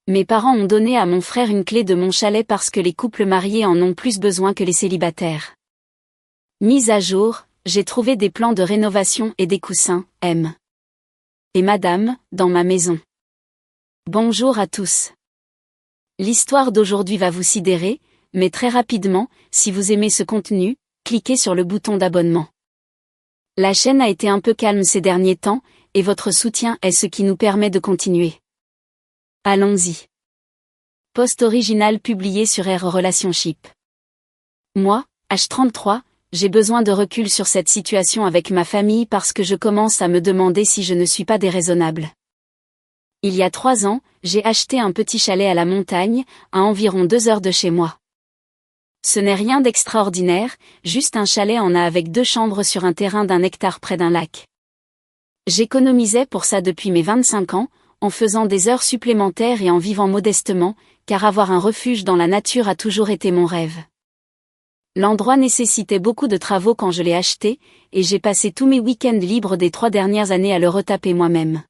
Mes parents ont donné à mon frère une clé de mon chalet parce que les couples mariés en ont plus besoin que les célibataires. Mise à jour, j'ai trouvé des plans de rénovation et des coussins, M. Et madame, dans ma maison. Bonjour à tous. L'histoire d'aujourd'hui va vous sidérer, mais très rapidement, si vous aimez ce contenu, cliquez sur le bouton d'abonnement. La chaîne a été un peu calme ces derniers temps, et votre soutien est ce qui nous permet de continuer. Allons-y. Post original publié sur R Relationship. Moi, H33, j'ai besoin de recul sur cette situation avec ma famille parce que je commence à me demander si je ne suis pas déraisonnable. Il y a 3 ans, j'ai acheté un petit chalet à la montagne, à environ 2 heures de chez moi. Ce n'est rien d'extraordinaire, juste un chalet en A avec 2 chambres sur un terrain d'1 hectare près d'un lac. J'économisais pour ça depuis mes 25 ans, en faisant des heures supplémentaires et en vivant modestement, car avoir un refuge dans la nature a toujours été mon rêve. L'endroit nécessitait beaucoup de travaux quand je l'ai acheté, et j'ai passé tous mes week-ends libres des 3 dernières années à le retaper moi-même.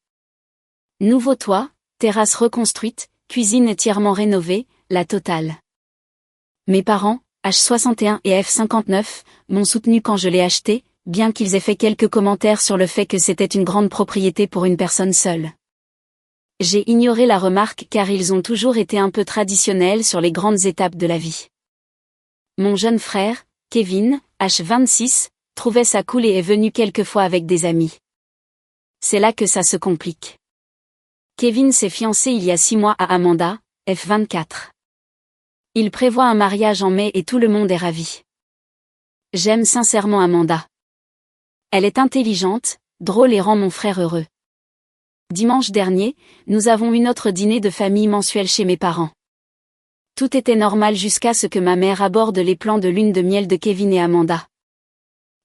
Nouveau toit, terrasse reconstruite, cuisine entièrement rénovée, la totale. Mes parents, H61 et F59, m'ont soutenu quand je l'ai acheté, bien qu'ils aient fait quelques commentaires sur le fait que c'était une grande propriété pour une personne seule. J'ai ignoré la remarque car ils ont toujours été un peu traditionnels sur les grandes étapes de la vie. Mon jeune frère, Kevin, H26, trouvait ça cool et est venu quelquefois avec des amis. C'est là que ça se complique. Kevin s'est fiancé il y a 6 mois à Amanda, F24. Il prévoit un mariage en mai et tout le monde est ravi. J'aime sincèrement Amanda. Elle est intelligente, drôle et rend mon frère heureux. Dimanche dernier, nous avons eu notre dîner de famille mensuel chez mes parents. Tout était normal jusqu'à ce que ma mère aborde les plans de lune de miel de Kevin et Amanda.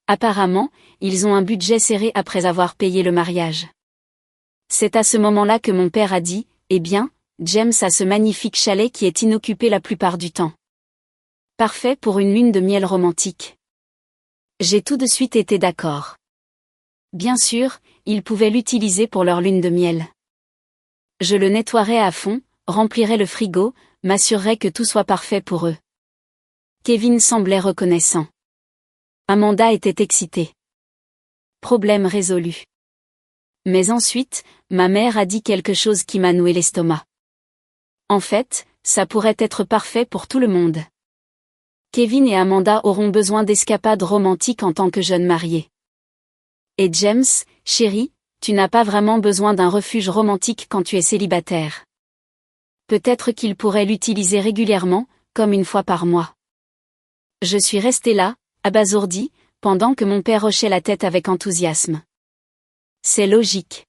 Apparemment, ils ont un budget serré après avoir payé le mariage. C'est à ce moment-là que mon père a dit, « Eh bien, James a ce magnifique chalet qui est inoccupé la plupart du temps. Parfait pour une lune de miel romantique. » J'ai tout de suite été d'accord. Bien sûr, ils pouvaient l'utiliser pour leur lune de miel. Je le nettoierai à fond, remplirai le frigo, m'assurerai que tout soit parfait pour eux. Kevin semblait reconnaissant. Amanda était excitée. Problème résolu. Mais ensuite, ma mère a dit quelque chose qui m'a noué l'estomac. En fait, ça pourrait être parfait pour tout le monde. Kevin et Amanda auront besoin d'escapades romantiques en tant que jeunes mariés. Et James, chérie, tu n'as pas vraiment besoin d'un refuge romantique quand tu es célibataire. Peut-être qu'il pourrait l'utiliser régulièrement, comme 1 fois par mois. Je suis restée là, abasourdie, pendant que mon père hochait la tête avec enthousiasme. C'est logique.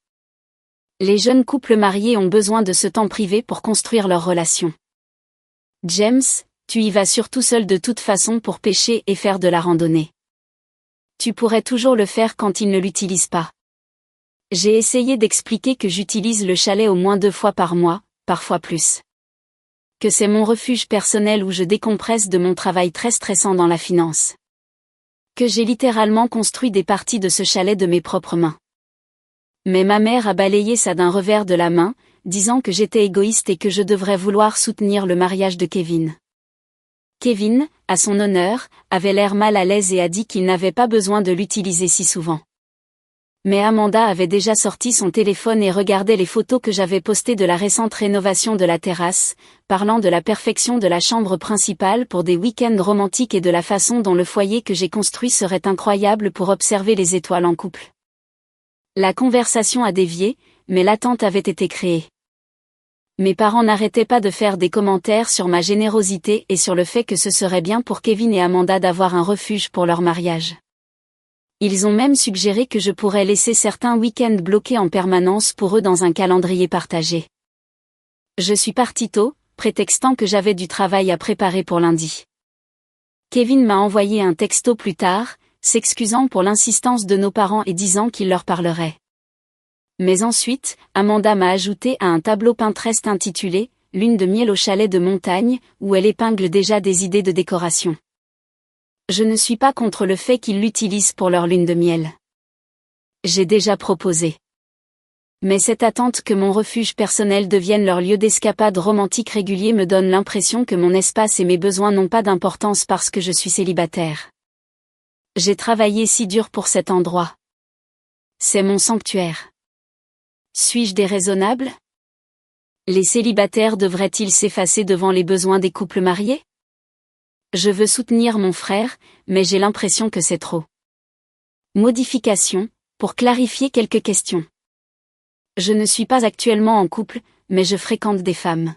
Les jeunes couples mariés ont besoin de ce temps privé pour construire leur relation. James, tu y vas surtout seul de toute façon pour pêcher et faire de la randonnée. Tu pourrais toujours le faire quand il ne l'utilise pas. J'ai essayé d'expliquer que j'utilise le chalet au moins 2 fois par mois, parfois plus. Que c'est mon refuge personnel où je décompresse de mon travail très stressant dans la finance. Que j'ai littéralement construit des parties de ce chalet de mes propres mains. Mais ma mère a balayé ça d'un revers de la main, disant que j'étais égoïste et que je devrais vouloir soutenir le mariage de Kevin. Kevin, à son honneur, avait l'air mal à l'aise et a dit qu'il n'avait pas besoin de l'utiliser si souvent. Mais Amanda avait déjà sorti son téléphone et regardait les photos que j'avais postées de la récente rénovation de la terrasse, parlant de la perfection de la chambre principale pour des week-ends romantiques et de la façon dont le foyer que j'ai construit serait incroyable pour observer les étoiles en couple. La conversation a dévié, mais l'attente avait été créée. Mes parents n'arrêtaient pas de faire des commentaires sur ma générosité et sur le fait que ce serait bien pour Kevin et Amanda d'avoir un refuge pour leur mariage. Ils ont même suggéré que je pourrais laisser certains week-ends bloqués en permanence pour eux dans un calendrier partagé. Je suis partie tôt, prétextant que j'avais du travail à préparer pour lundi. Kevin m'a envoyé un texto plus tard, s'excusant pour l'insistance de nos parents et disant qu'il leur parlerait. Mais ensuite, Amanda m'a ajouté à un tableau Pinterest intitulé « Lune de miel au chalet de montagne » où elle épingle déjà des idées de décoration. Je ne suis pas contre le fait qu'ils l'utilisent pour leur lune de miel. J'ai déjà proposé. Mais cette attente que mon refuge personnel devienne leur lieu d'escapade romantique régulier me donne l'impression que mon espace et mes besoins n'ont pas d'importance parce que je suis célibataire. J'ai travaillé si dur pour cet endroit. C'est mon sanctuaire. Suis-je déraisonnable? Les célibataires devraient-ils s'effacer devant les besoins des couples mariés? Je veux soutenir mon frère, mais j'ai l'impression que c'est trop. Modification, pour clarifier quelques questions. Je ne suis pas actuellement en couple, mais je fréquente des femmes.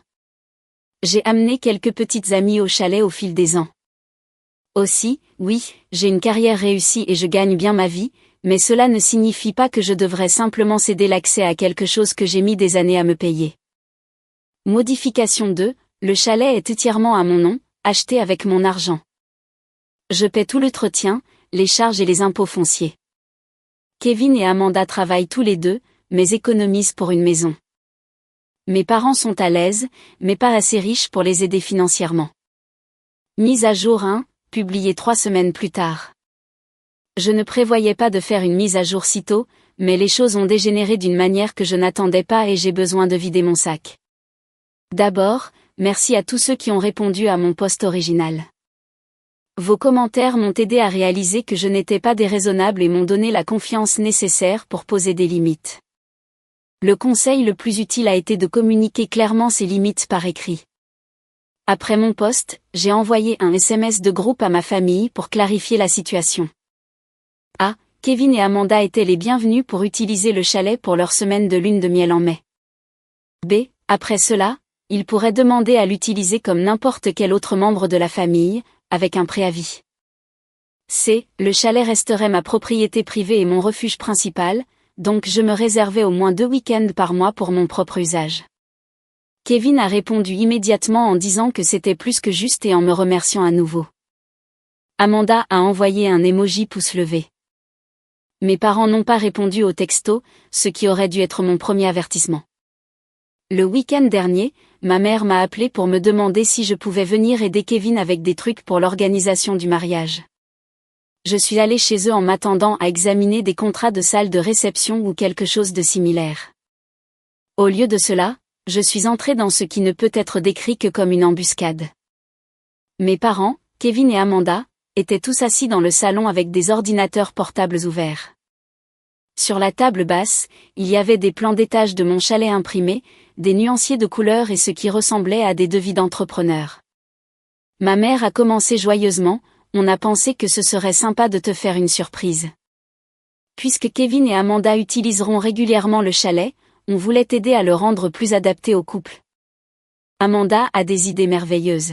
J'ai amené quelques petites amies au chalet au fil des ans. Aussi, oui, j'ai une carrière réussie et je gagne bien ma vie, mais cela ne signifie pas que je devrais simplement céder l'accès à quelque chose que j'ai mis des années à me payer. Modification 2, le chalet est entièrement à mon nom, acheté avec mon argent. Je paie tout l'entretien, les charges et les impôts fonciers. Kevin et Amanda travaillent tous les deux, mais économisent pour une maison. Mes parents sont à l'aise, mais pas assez riches pour les aider financièrement. Mise à jour 1, publiée 3 semaines plus tard. Je ne prévoyais pas de faire une mise à jour si tôt, mais les choses ont dégénéré d'une manière que je n'attendais pas et j'ai besoin de vider mon sac. D'abord, merci à tous ceux qui ont répondu à mon post original. Vos commentaires m'ont aidé à réaliser que je n'étais pas déraisonnable et m'ont donné la confiance nécessaire pour poser des limites. Le conseil le plus utile a été de communiquer clairement ces limites par écrit. Après mon post, j'ai envoyé un SMS de groupe à ma famille pour clarifier la situation. A. Kevin et Amanda étaient les bienvenus pour utiliser le chalet pour leur semaine de lune de miel en mai. B. Après cela, ils pourraient demander à l'utiliser comme n'importe quel autre membre de la famille, avec un préavis. C. Le chalet resterait ma propriété privée et mon refuge principal, donc je me réservais au moins 2 week-ends par mois pour mon propre usage. Kevin a répondu immédiatement en disant que c'était plus que juste et en me remerciant à nouveau. Amanda a envoyé un emoji pouce levé. Mes parents n'ont pas répondu au texto, ce qui aurait dû être mon premier avertissement. Le week-end dernier, ma mère m'a appelé pour me demander si je pouvais venir aider Kevin avec des trucs pour l'organisation du mariage. Je suis allée chez eux en m'attendant à examiner des contrats de salle de réception ou quelque chose de similaire. Au lieu de cela, je suis entrée dans ce qui ne peut être décrit que comme une embuscade. Mes parents, Kevin et Amanda, étaient tous assis dans le salon avec des ordinateurs portables ouverts. Sur la table basse, il y avait des plans d'étage de mon chalet imprimés, des nuanciers de couleurs et ce qui ressemblait à des devis d'entrepreneurs. Ma mère a commencé joyeusement, on a pensé que ce serait sympa de te faire une surprise. Puisque Kevin et Amanda utiliseront régulièrement le chalet, on voulait t'aider à le rendre plus adapté au couple. Amanda a des idées merveilleuses.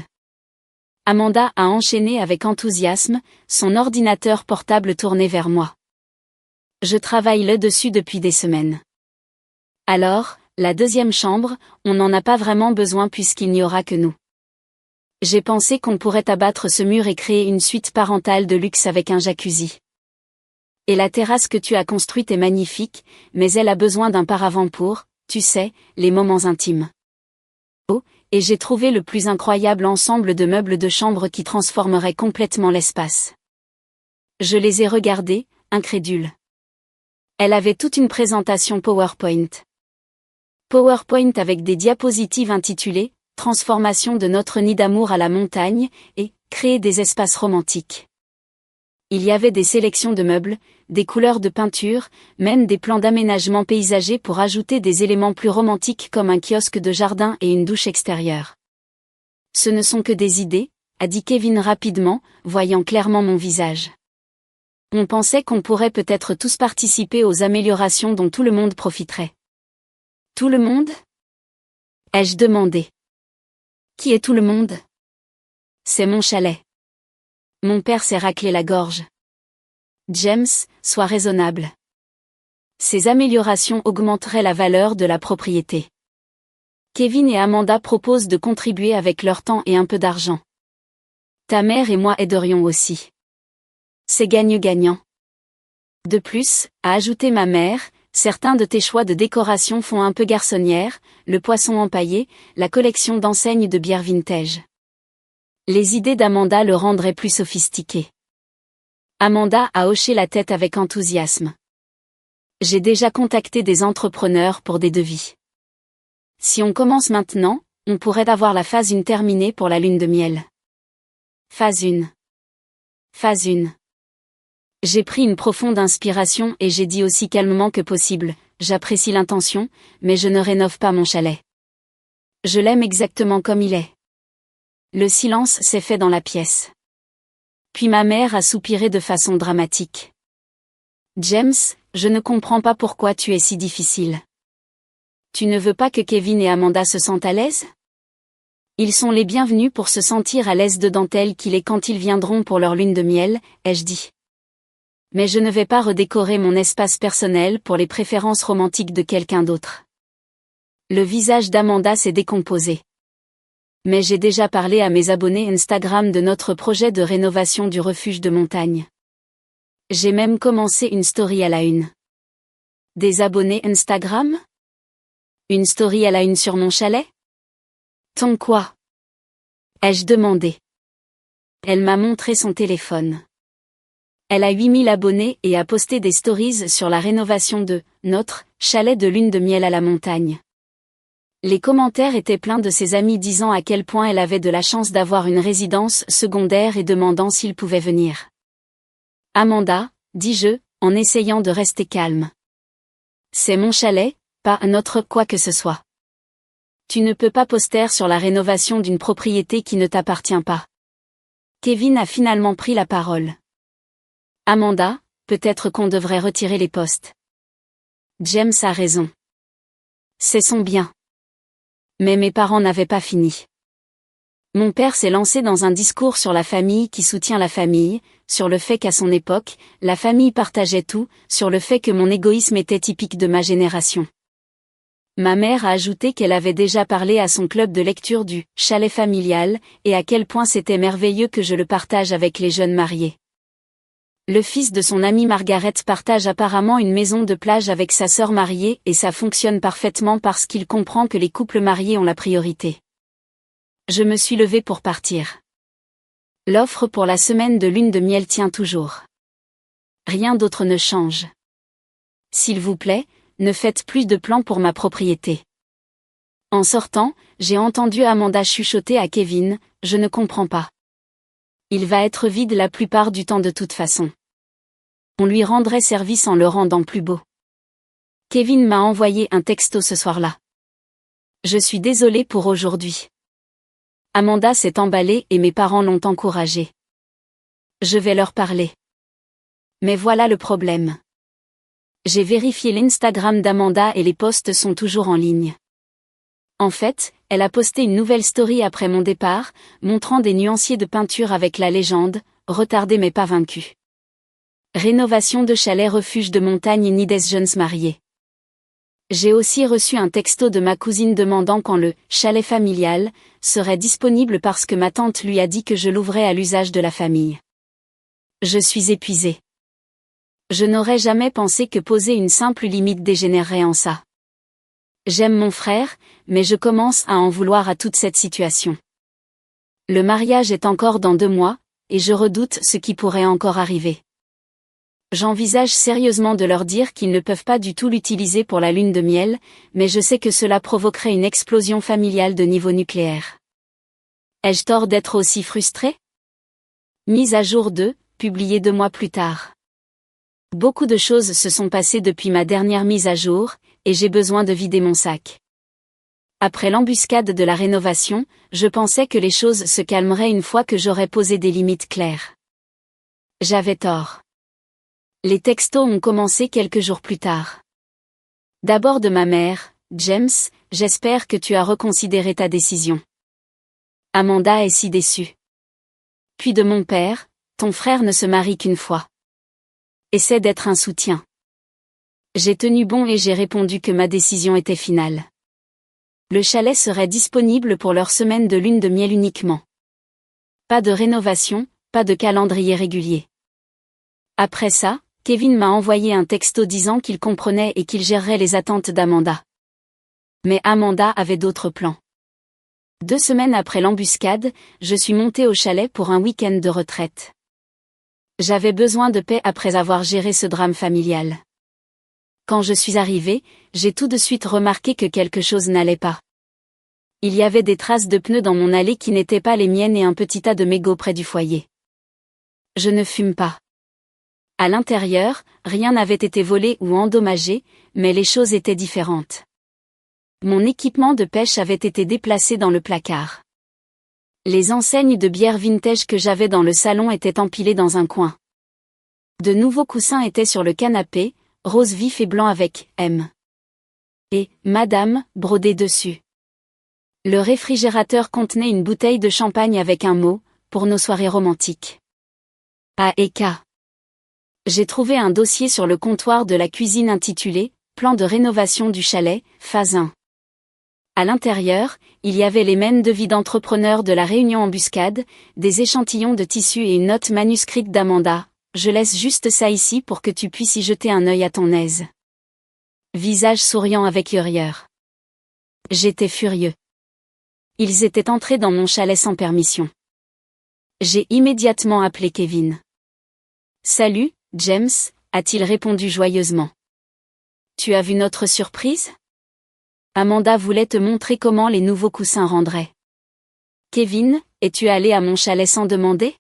Amanda a enchaîné avec enthousiasme, son ordinateur portable tourné vers moi. Je travaille là-dessus depuis des semaines. Alors, la deuxième chambre, on n'en a pas vraiment besoin puisqu'il n'y aura que nous. J'ai pensé qu'on pourrait abattre ce mur et créer une suite parentale de luxe avec un jacuzzi. Et la terrasse que tu as construite est magnifique, mais elle a besoin d'un paravent pour, tu sais, les moments intimes. Oh, et j'ai trouvé le plus incroyable ensemble de meubles de chambre qui transformerait complètement l'espace. Je les ai regardés, incrédule. Elle avait toute une présentation PowerPoint. PowerPoint avec des diapositives intitulées « Transformation de notre nid d'amour à la montagne » et « Créer des espaces romantiques ». Il y avait des sélections de meubles, des couleurs de peinture, même des plans d'aménagement paysager pour ajouter des éléments plus romantiques comme un kiosque de jardin et une douche extérieure. Ce ne sont que des idées, a dit Kevin rapidement, voyant clairement mon visage. On pensait qu'on pourrait peut-être tous participer aux améliorations dont tout le monde profiterait. Tout le monde ? Ai-je demandé. Qui est tout le monde ? C'est mon chalet. Mon père s'est raclé la gorge. James, sois raisonnable. Ces améliorations augmenteraient la valeur de la propriété. Kevin et Amanda proposent de contribuer avec leur temps et un peu d'argent. Ta mère et moi aiderions aussi. C'est gagnant-gagnant. De plus, a ajouté ma mère, certains de tes choix de décoration font un peu garçonnière, le poisson empaillé, la collection d'enseignes de bière vintage. Les idées d'Amanda le rendraient plus sophistiqué. Amanda a hoché la tête avec enthousiasme. J'ai déjà contacté des entrepreneurs pour des devis. Si on commence maintenant, on pourrait avoir la phase 1 terminée pour la lune de miel. Phase 1. Phase 1. J'ai pris une profonde inspiration et j'ai dit aussi calmement que possible, j'apprécie l'intention, mais je ne rénove pas mon chalet. Je l'aime exactement comme il est. Le silence s'est fait dans la pièce. Puis ma mère a soupiré de façon dramatique. James, je ne comprends pas pourquoi tu es si difficile. Tu ne veux pas que Kevin et Amanda se sentent à l'aise? Ils sont les bienvenus pour se sentir à l'aise dedans tel qu'il est quand ils viendront pour leur lune de miel, ai-je dit. Mais je ne vais pas redécorer mon espace personnel pour les préférences romantiques de quelqu'un d'autre. Le visage d'Amanda s'est décomposé. Mais j'ai déjà parlé à mes abonnés Instagram de notre projet de rénovation du refuge de montagne. J'ai même commencé une story à la une. Des abonnés Instagram? Une story à la une sur mon chalet? Ton quoi? Ai-je demandé. Elle m'a montré son téléphone. Elle a 8000 abonnés et a posté des stories sur la rénovation de notre chalet de lune de miel à la montagne. Les commentaires étaient pleins de ses amis disant à quel point elle avait de la chance d'avoir une résidence secondaire et demandant s'ils pouvaient venir. Amanda, dis-je, en essayant de rester calme. C'est mon chalet, pas notre quoi que ce soit. Tu ne peux pas poster sur la rénovation d'une propriété qui ne t'appartient pas. Kevin a finalement pris la parole. Amanda, peut-être qu'on devrait retirer les posts. James a raison. C'est son bien. Mais mes parents n'avaient pas fini. Mon père s'est lancé dans un discours sur la famille qui soutient la famille, sur le fait qu'à son époque, la famille partageait tout, sur le fait que mon égoïsme était typique de ma génération. Ma mère a ajouté qu'elle avait déjà parlé à son club de lecture du chalet familial, et à quel point c'était merveilleux que je le partage avec les jeunes mariés. Le fils de son amie Margaret partage apparemment une maison de plage avec sa sœur mariée et ça fonctionne parfaitement parce qu'il comprend que les couples mariés ont la priorité. Je me suis levée pour partir. L'offre pour la semaine de lune de miel tient toujours. Rien d'autre ne change. S'il vous plaît, ne faites plus de plans pour ma propriété. En sortant, j'ai entendu Amanda chuchoter à Kevin, je ne comprends pas. Il va être vide la plupart du temps de toute façon. On lui rendrait service en le rendant plus beau. Kevin m'a envoyé un texto ce soir-là. Je suis désolée pour aujourd'hui. Amanda s'est emballée et mes parents l'ont encouragée. Je vais leur parler. Mais voilà le problème. J'ai vérifié l'Instagram d'Amanda et les posts sont toujours en ligne. En fait, elle a posté une nouvelle story après mon départ, montrant des nuanciers de peinture avec la légende « Retardé mais pas vaincu ». Rénovation de chalet refuge de montagne ni des jeunes mariés. J'ai aussi reçu un texto de ma cousine demandant quand le « chalet familial » serait disponible parce que ma tante lui a dit que je l'ouvrais à l'usage de la famille. Je suis épuisée. Je n'aurais jamais pensé que poser une simple limite dégénérerait en ça. J'aime mon frère, mais je commence à en vouloir à toute cette situation. Le mariage est encore dans 2 mois, et je redoute ce qui pourrait encore arriver. J'envisage sérieusement de leur dire qu'ils ne peuvent pas du tout l'utiliser pour la lune de miel, mais je sais que cela provoquerait une explosion familiale de niveau nucléaire. Ai-je tort d'être aussi frustrée? Mise à jour 2, publiée 2 mois plus tard. Beaucoup de choses se sont passées depuis ma dernière mise à jour, et j'ai besoin de vider mon sac. Après l'embuscade de la rénovation, je pensais que les choses se calmeraient une fois que j'aurais posé des limites claires. J'avais tort. Les textos ont commencé quelques jours plus tard. D'abord de ma mère, James, j'espère que tu as reconsidéré ta décision. Amanda est si déçue. Puis de mon père, ton frère ne se marie qu'une fois. Essaie d'être un soutien. J'ai tenu bon et j'ai répondu que ma décision était finale. Le chalet serait disponible pour leur semaine de lune de miel uniquement. Pas de rénovation, pas de calendrier régulier. Après ça, Kevin m'a envoyé un texto disant qu'il comprenait et qu'il gérerait les attentes d'Amanda. Mais Amanda avait d'autres plans. 2 semaines après l'embuscade, je suis montée au chalet pour un week-end de retraite. J'avais besoin de paix après avoir géré ce drame familial. Quand je suis arrivée, j'ai tout de suite remarqué que quelque chose n'allait pas. Il y avait des traces de pneus dans mon allée qui n'étaient pas les miennes et un petit tas de mégots près du foyer. Je ne fume pas. À l'intérieur, rien n'avait été volé ou endommagé, mais les choses étaient différentes. Mon équipement de pêche avait été déplacé dans le placard. Les enseignes de bière vintage que j'avais dans le salon étaient empilées dans un coin. De nouveaux coussins étaient sur le canapé, rose vif et blanc avec « M » et « Madame » brodé dessus. Le réfrigérateur contenait une bouteille de champagne avec un mot « Pour nos soirées romantiques ». A et K. J'ai trouvé un dossier sur le comptoir de la cuisine intitulé « Plan de rénovation du chalet, phase 1 ». À l'intérieur, il y avait les mènes de vie d'entrepreneur de la réunion embuscade, des échantillons de tissu et une note manuscrite d'Amanda. Je laisse juste ça ici pour que tu puisses y jeter un œil à ton aise. Visage souriant avec urieur. J'étais furieux. Ils étaient entrés dans mon chalet sans permission. J'ai immédiatement appelé Kevin. Salut, James, a-t-il répondu joyeusement. Tu as vu notre surprise? Amanda voulait te montrer comment les nouveaux coussins rendraient. Kevin, es-tu allé à mon chalet sans demander?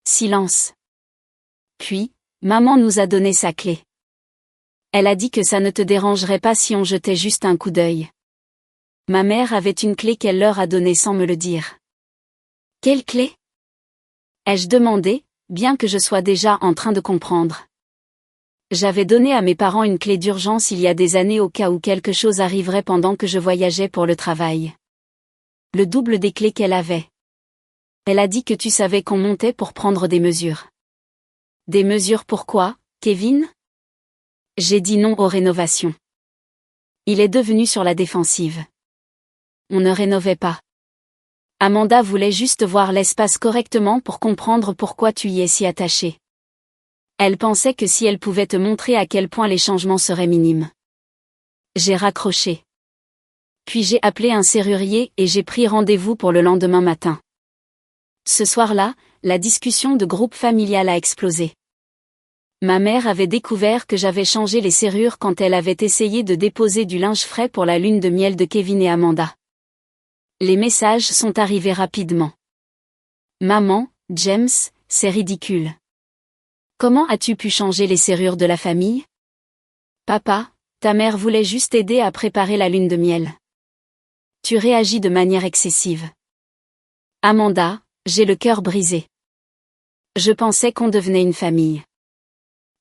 Silence. Puis, maman nous a donné sa clé. Elle a dit que ça ne te dérangerait pas si on jetait juste un coup d'œil. Ma mère avait une clé qu'elle leur a donnée sans me le dire. Quelle clé? Ai-je demandé, bien que je sois déjà en train de comprendre. J'avais donné à mes parents une clé d'urgence il y a des années au cas où quelque chose arriverait pendant que je voyageais pour le travail. Le double des clés qu'elle avait. Elle a dit que tu savais qu'on montait pour prendre des mesures. Des mesures pourquoi, Kevin? J'ai dit non aux rénovations. Il est devenu sur la défensive. On ne rénovait pas. Amanda voulait juste voir l'espace correctement pour comprendre pourquoi tu y es si attaché. Elle pensait que si elle pouvait te montrer à quel point les changements seraient minimes. J'ai raccroché. Puis j'ai appelé un serrurier et j'ai pris rendez-vous pour le lendemain matin. Ce soir-là, la discussion de groupe familial a explosé. Ma mère avait découvert que j'avais changé les serrures quand elle avait essayé de déposer du linge frais pour la lune de miel de Kevin et Amanda. Les messages sont arrivés rapidement. Maman, James, c'est ridicule. Comment as-tu pu changer les serrures de la famille? Papa, ta mère voulait juste aider à préparer la lune de miel. Tu réagis de manière excessive. Amanda, j'ai le cœur brisé. Je pensais qu'on devenait une famille.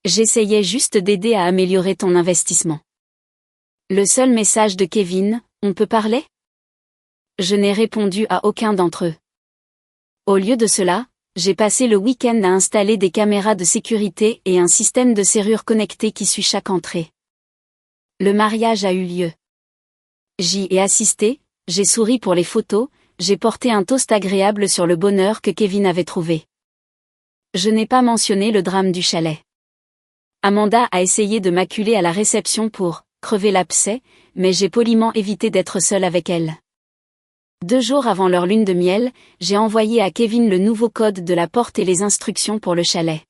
J'essayais juste d'aider à améliorer ton investissement. Le seul message de Kevin, on peut parler? Je n'ai répondu à aucun d'entre eux. Au lieu de cela, j'ai passé le week-end à installer des caméras de sécurité et un système de serrure connecté qui suit chaque entrée. Le mariage a eu lieu. J'y ai assisté, j'ai souri pour les photos, j'ai porté un toast agréable sur le bonheur que Kevin avait trouvé. Je n'ai pas mentionné le drame du chalet. Amanda a essayé de m'acculer à la réception pour crever l'abcès, mais j'ai poliment évité d'être seule avec elle. 2 jours avant leur lune de miel, j'ai envoyé à Kevin le nouveau code de la porte et les instructions pour le chalet.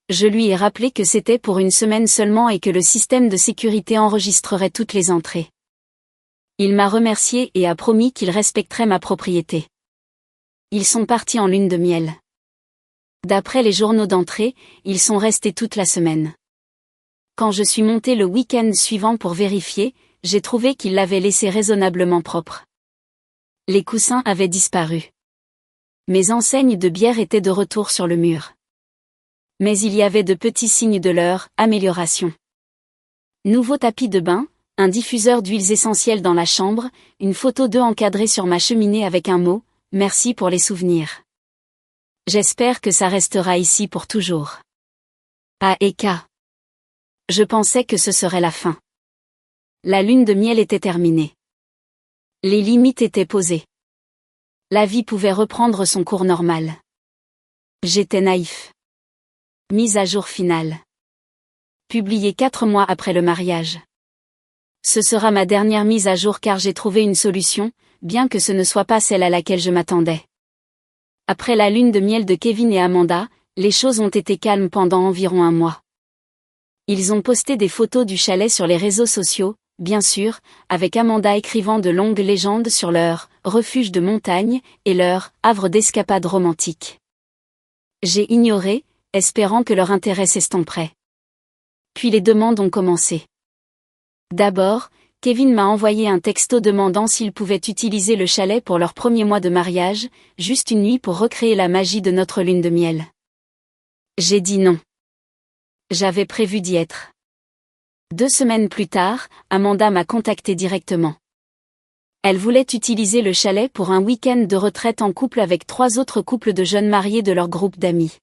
Je lui ai rappelé que c'était pour une semaine seulement et que le système de sécurité enregistrerait toutes les entrées. Il m'a remercié et a promis qu'il respecterait ma propriété. Ils sont partis en lune de miel. D'après les journaux d'entrée, ils sont restés toute la semaine. Quand je suis montée le week-end suivant pour vérifier, j'ai trouvé qu'ils l'avaient laissé raisonnablement propre. Les coussins avaient disparu. Mes enseignes de bière étaient de retour sur le mur. Mais il y avait de petits signes de leur amélioration. Nouveau tapis de bain, un diffuseur d'huiles essentielles dans la chambre, une photo d'eux encadrée sur ma cheminée avec un mot « Merci pour les souvenirs ». J'espère que ça restera ici pour toujours. A et K. Je pensais que ce serait la fin. La lune de miel était terminée. Les limites étaient posées. La vie pouvait reprendre son cours normal. J'étais naïf. Mise à jour finale. Publiée 4 mois après le mariage. Ce sera ma dernière mise à jour car j'ai trouvé une solution, bien que ce ne soit pas celle à laquelle je m'attendais. Après la lune de miel de Kevin et Amanda, les choses ont été calmes pendant environ 1 mois. Ils ont posté des photos du chalet sur les réseaux sociaux, bien sûr, avec Amanda écrivant de longues légendes sur leur « refuge de montagne » et leur « havre d'escapade romantique ». J'ai ignoré, espérant que leur intérêt s'estomperait. Puis les demandes ont commencé. D'abord, Kevin m'a envoyé un texto demandant s'il pouvait utiliser le chalet pour leur premier mois de mariage, juste une nuit pour recréer la magie de notre lune de miel. J'ai dit non. J'avais prévu d'y être. 2 semaines plus tard, Amanda m'a contacté directement. Elle voulait utiliser le chalet pour un week-end de retraite en couple avec 3 autres couples de jeunes mariés de leur groupe d'amis.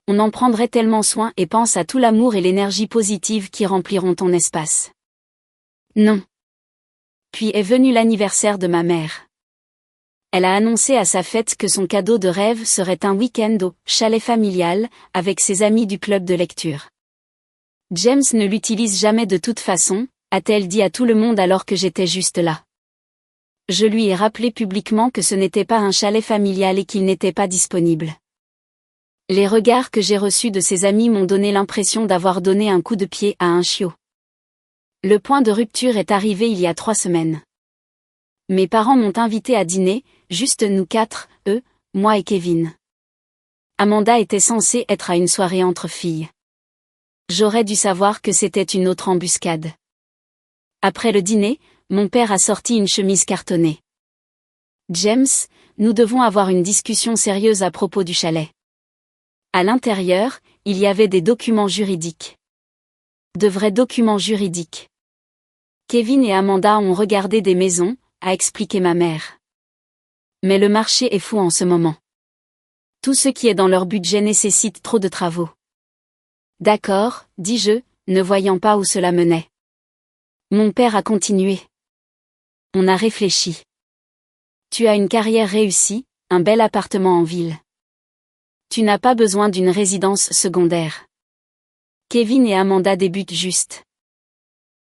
On en prendrait tellement soin et pense à tout l'amour et l'énergie positive qui rempliront ton espace. Non. Puis est venu l'anniversaire de ma mère. Elle a annoncé à sa fête que son cadeau de rêve serait un week-end au chalet familial, avec ses amis du club de lecture. James ne l'utilise jamais de toute façon, a-t-elle dit à tout le monde alors que j'étais juste là. Je lui ai rappelé publiquement que ce n'était pas un chalet familial et qu'il n'était pas disponible. Les regards que j'ai reçus de ses amis m'ont donné l'impression d'avoir donné un coup de pied à un chiot. Le point de rupture est arrivé il y a 3 semaines. Mes parents m'ont invité à dîner, juste nous 4, eux, moi et Kevin. Amanda était censée être à une soirée entre filles. J'aurais dû savoir que c'était une autre embuscade. Après le dîner, mon père a sorti une chemise cartonnée. James, nous devons avoir une discussion sérieuse à propos du chalet. À l'intérieur, il y avait des documents juridiques. De vrais documents juridiques. Kevin et Amanda ont regardé des maisons, a expliqué ma mère. Mais le marché est fou en ce moment. Tout ce qui est dans leur budget nécessite trop de travaux. D'accord, dis-je, ne voyant pas où cela menait. Mon père a continué. On a réfléchi. Tu as une carrière réussie, un bel appartement en ville. Tu n'as pas besoin d'une résidence secondaire. Kevin et Amanda débutent juste.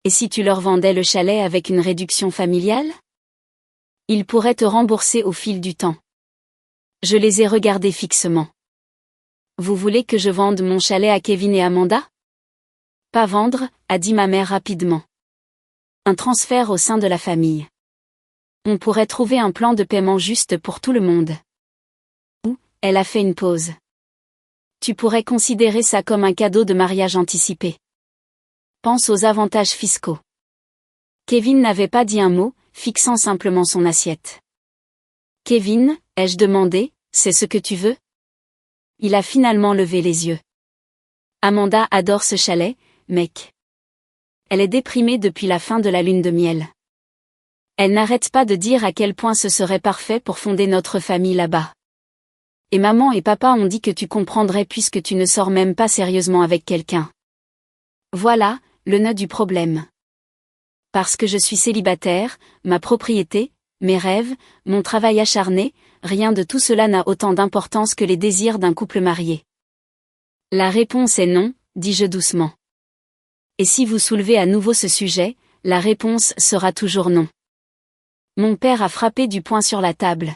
Et si tu leur vendais le chalet avec une réduction familiale? Ils pourraient te rembourser au fil du temps. Je les ai regardés fixement. Vous voulez que je vende mon chalet à Kevin et Amanda? Pas vendre, a dit ma mère rapidement. Un transfert au sein de la famille. On pourrait trouver un plan de paiement juste pour tout le monde. Ou, elle a fait une pause. Tu pourrais considérer ça comme un cadeau de mariage anticipé. Pense aux avantages fiscaux. Kevin n'avait pas dit un mot, fixant simplement son assiette. Kevin, ai-je demandé, c'est ce que tu veux? Il a finalement levé les yeux. Amanda adore ce chalet, mec. Elle est déprimée depuis la fin de la lune de miel. Elle n'arrête pas de dire à quel point ce serait parfait pour fonder notre famille là-bas. Et maman et papa ont dit que tu comprendrais puisque tu ne sors même pas sérieusement avec quelqu'un. Voilà, le nœud du problème. Parce que je suis célibataire, ma propriété, mes rêves, mon travail acharné, rien de tout cela n'a autant d'importance que les désirs d'un couple marié. La réponse est non, dis-je doucement. Et si vous soulevez à nouveau ce sujet, la réponse sera toujours non. Mon père a frappé du poing sur la table.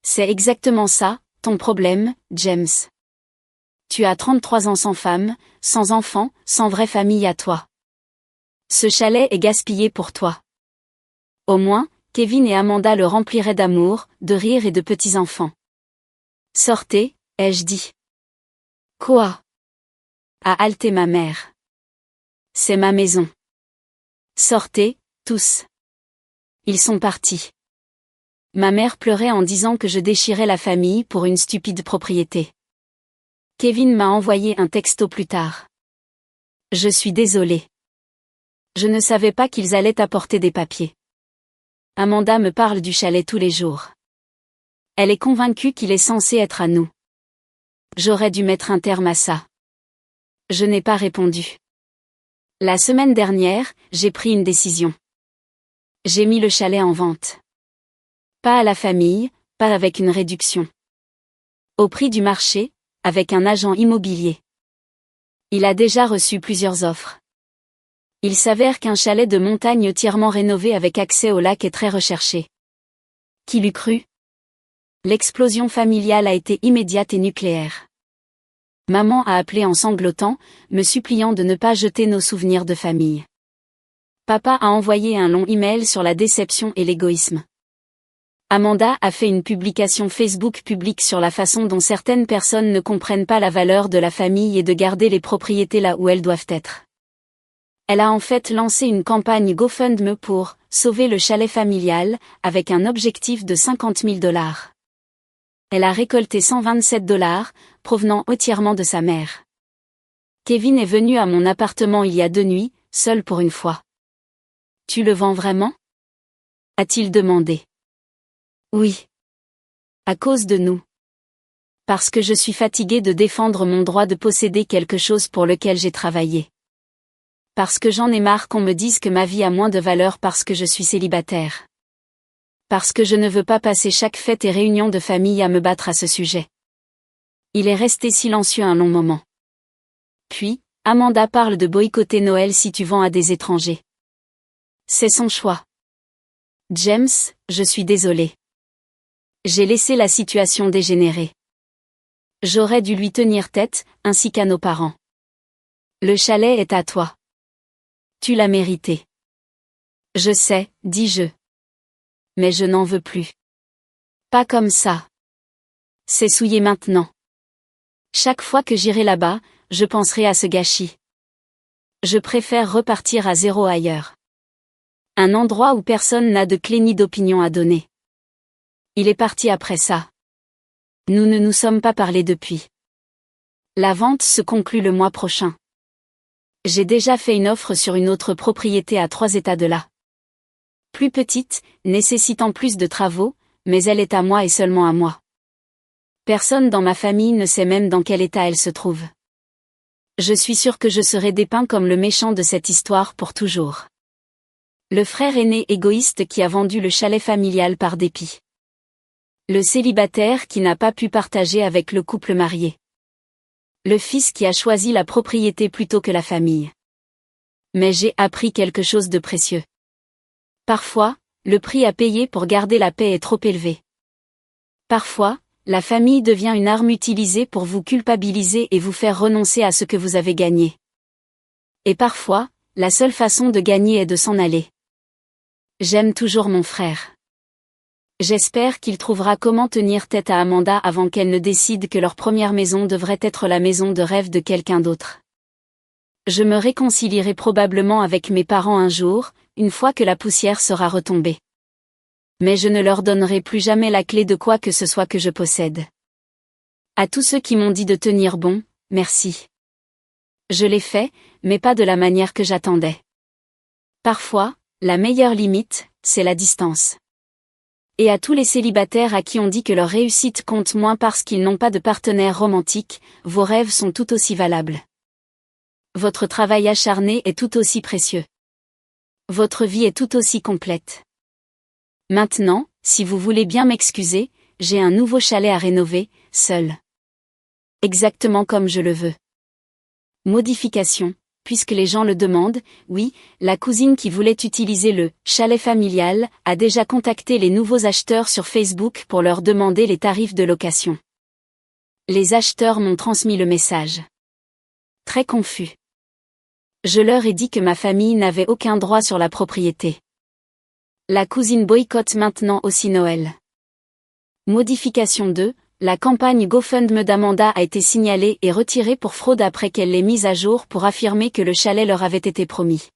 C'est exactement ça, ton problème, James. Tu as 33 ans sans femme, sans enfant, sans vraie famille à toi. Ce chalet est gaspillé pour toi. Au moins, Kevin et Amanda le rempliraient d'amour, de rire et de petits-enfants. Sortez, ai-je dit. Quoi? A haleté ma mère. C'est ma maison. Sortez, tous. Ils sont partis. Ma mère pleurait en disant que je déchirais la famille pour une stupide propriété. Kevin m'a envoyé un texto plus tard. Je suis désolé. Je ne savais pas qu'ils allaient apporter des papiers. Amanda me parle du chalet tous les jours. Elle est convaincue qu'il est censé être à nous. J'aurais dû mettre un terme à ça. Je n'ai pas répondu. La semaine dernière, j'ai pris une décision. J'ai mis le chalet en vente. Pas à la famille, pas avec une réduction. Au prix du marché, avec un agent immobilier. Il a déjà reçu plusieurs offres. Il s'avère qu'un chalet de montagne entièrement rénové avec accès au lac est très recherché. Qui l'eût cru? L'explosion familiale a été immédiate et nucléaire. Maman a appelé en sanglotant, me suppliant de ne pas jeter nos souvenirs de famille. Papa a envoyé un long email sur la déception et l'égoïsme. Amanda a fait une publication Facebook publique sur la façon dont certaines personnes ne comprennent pas la valeur de la famille et de garder les propriétés là où elles doivent être. Elle a en fait lancé une campagne GoFundMe pour « sauver le chalet familial » avec un objectif de 50 000 $. Elle a récolté 127 $, provenant entièrement de sa mère. Kevin est venu à mon appartement il y a 2 nuits, seul pour une fois. « Tu le vends vraiment ?» a-t-il demandé. « Oui. À cause de nous. Parce que je suis fatiguée de défendre mon droit de posséder quelque chose pour lequel j'ai travaillé. Parce que j'en ai marre qu'on me dise que ma vie a moins de valeur parce que je suis célibataire. Parce que je ne veux pas passer chaque fête et réunion de famille à me battre à ce sujet. » Il est resté silencieux un long moment. Puis, Amanda parle de boycotter Noël si tu vends à des étrangers. C'est son choix. James, je suis désolée. J'ai laissé la situation dégénérer. J'aurais dû lui tenir tête, ainsi qu'à nos parents. Le chalet est à toi. Tu l'as mérité. Je sais, dis-je. Mais je n'en veux plus. Pas comme ça. C'est souillé maintenant. Chaque fois que j'irai là-bas, je penserai à ce gâchis. Je préfère repartir à zéro ailleurs. Un endroit où personne n'a de clé ni d'opinion à donner. Il est parti après ça. Nous ne nous sommes pas parlé depuis. La vente se conclut le mois prochain. J'ai déjà fait une offre sur une autre propriété à 3 états de là. Plus petite, nécessitant plus de travaux, mais elle est à moi et seulement à moi. Personne dans ma famille ne sait même dans quel état elle se trouve. Je suis sûre que je serai dépeint comme le méchant de cette histoire pour toujours. Le frère aîné égoïste qui a vendu le chalet familial par dépit. Le célibataire qui n'a pas pu partager avec le couple marié. Le fils qui a choisi la propriété plutôt que la famille. Mais j'ai appris quelque chose de précieux. Parfois, le prix à payer pour garder la paix est trop élevé. Parfois, la famille devient une arme utilisée pour vous culpabiliser et vous faire renoncer à ce que vous avez gagné. Et parfois, la seule façon de gagner est de s'en aller. J'aime toujours mon frère. J'espère qu'il trouvera comment tenir tête à Amanda avant qu'elle ne décide que leur première maison devrait être la maison de rêve de quelqu'un d'autre. Je me réconcilierai probablement avec mes parents un jour, une fois que la poussière sera retombée. Mais je ne leur donnerai plus jamais la clé de quoi que ce soit que je possède. À tous ceux qui m'ont dit de tenir bon, merci. Je l'ai fait, mais pas de la manière que j'attendais. Parfois, la meilleure limite, c'est la distance. Et à tous les célibataires à qui on dit que leur réussite compte moins parce qu'ils n'ont pas de partenaire romantique, vos rêves sont tout aussi valables. Votre travail acharné est tout aussi précieux. Votre vie est tout aussi complète. Maintenant, si vous voulez bien m'excuser, j'ai un nouveau chalet à rénover, seul. Exactement comme je le veux. Modification. Puisque les gens le demandent, oui, la cousine qui voulait utiliser le « chalet familial » a déjà contacté les nouveaux acheteurs sur Facebook pour leur demander les tarifs de location. Les acheteurs m'ont transmis le message. Très confus. Je leur ai dit que ma famille n'avait aucun droit sur la propriété. La cousine boycotte maintenant aussi Noël. Modification 2. La campagne GoFundMe d'Amanda a été signalée et retirée pour fraude après qu'elle l'ait mise à jour pour affirmer que le chalet leur avait été promis.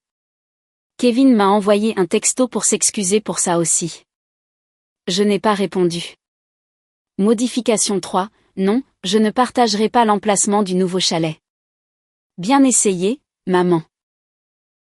Kevin m'a envoyé un texto pour s'excuser pour ça aussi. Je n'ai pas répondu. Modification 3. Non, je ne partagerai pas l'emplacement du nouveau chalet. Bien essayé, maman.